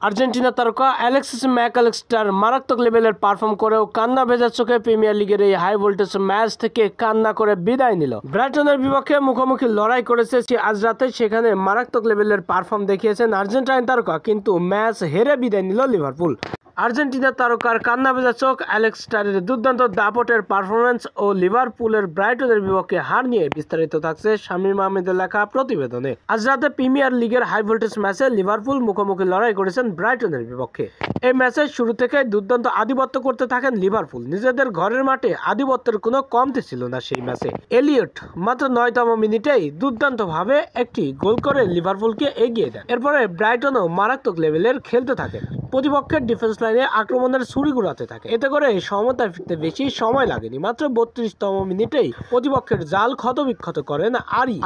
Argentina তারকা Alexis Mac Allister মারাত্মক লেভেলের পারফর্ম করেও কান্না ভেজা চোখে প্রিমিয়ার লিগের এই হাই ভোল্টেজ ম্যাচ থেকে কান্না করে বিদায় নিল। ব্রাইটনের বিপক্ষে মুখোমুখি লড়াই করেছে আজ রাতে, সেখানে মারাত্মক লেভেলের পারফর্ম দেখিয়েছেন আর্জেন্টাইন তারকা, কিন্তু ম্যাচ হেরে বিদায় নিল লিভারপুল। আর্জেন্টিনা তারকার কান্না ভেজা চোখ, অ্যালেক্সিস্টারের দুর্দান্ত দাপটের পারফরমেন্স ও লিভারপুলের ব্রাইটনের বিপক্ষে হার নিয়ে বিস্তারিত থাকছে শামীম আহমেদের লেখা প্রতিবেদনে। আজ রাতে প্রিমিয়ার লিগের হাই ভোল্টেজ ম্যাচে লিভারপুল মুখোমুখি লড়াই করেছেন ব্রাইটনের বিপক্ষে। এই ম্যাচের শুরু থেকে দুর্দান্ত আধিপত্য করতে থাকেন লিভারপুল। নিজেদের ঘরের মাঠে আধিপত্যের কোনো কমতি ছিল না সেই ম্যাচে। এলিয়ট মাত্র 9তম মিনিটেই দুর্দান্তভাবে একটি গোল করে লিভারপুলকে এগিয়ে দেন। এরপরে ব্রাইটনও মারাত্মক লেভেলের খেলতে থাকেন, প্রতিপক্ষের ডিফেন্স লাইনে আক্রমণের ছুরি ঘুরাতে থাকে। এতে করে সমতায় ফিরতে বেশি সময় লাগেনি, মাত্র 32তম মিনিটেই প্রতিপক্ষের জাল ক্ষতবিক্ষত করেন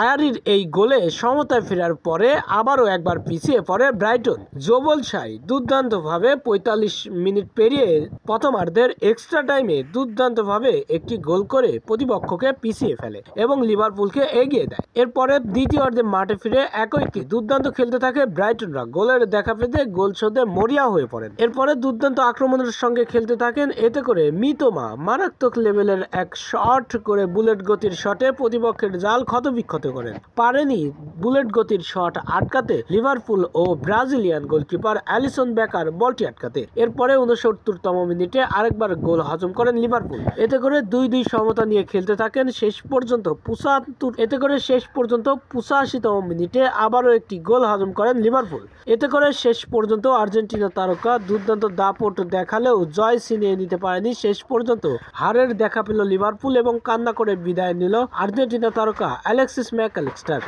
আয়ারির এই গোলে সমতায় ফেরার পরে আবারও একবার পিছিয়ে পড়ে ব্রাইটন। জোবলশাই দুর্দান্তভাবে 45 মিনিট পেরিয়ে প্রথমার্ধের এক্সট্রা টাইমে দুর্দান্তভাবে একটি গোল করে প্রতিপক্ষকে পিছিয়ে ফেলে এবং লিভারপুলকে এগিয়ে দেয়। এরপরে দ্বিতীয়ার্ধে মাঠে ফিরে একই দুর্দান্ত খেলতে থাকে ব্রাইটনরা। গোলের দেখা পেতে গোল শোধে মরিয়া হয়ে পড়েন। এরপরে দুর্দান্ত আক্রমণের সঙ্গে খেলতে থাকেন। এতে করে মিতোমা মারাত্মক লেভেলের এক শট করে বুলেট গতির শটে প্রতিপক্ষের জাল ক্ষতবিক্ষত করেন। পারেনি বুলেট গতির শট আটকাতে লিভারপুল ও ব্রাজিলিয়ান গোলকিপার অ্যালিসন বেকার বলটি আটকাতে। এরপরে 69তম মিনিটে আরেকবার গোল হজম করেন লিভারপুল। এতে করে 2-2 সমতা নিয়ে খেলতে থাকেন শেষ পর্যন্ত 85তম মিনিটে আবারও একটি গোল হজম করেন লিভারপুল। এতে করে শেষ পর্যন্ত আর্জেন্টিনা তারকা দুর্দান্ত দাপট দেখালেও জয় ছিনিয়ে নিতে পারেনি। শেষ পর্যন্ত হারের দেখা পেল লিভারপুল এবং কান্না করে বিদায় নিল আর্জেন্টিনা তারকা অ্যালেক্সিস ম্যাকঅ্যালিস্টার।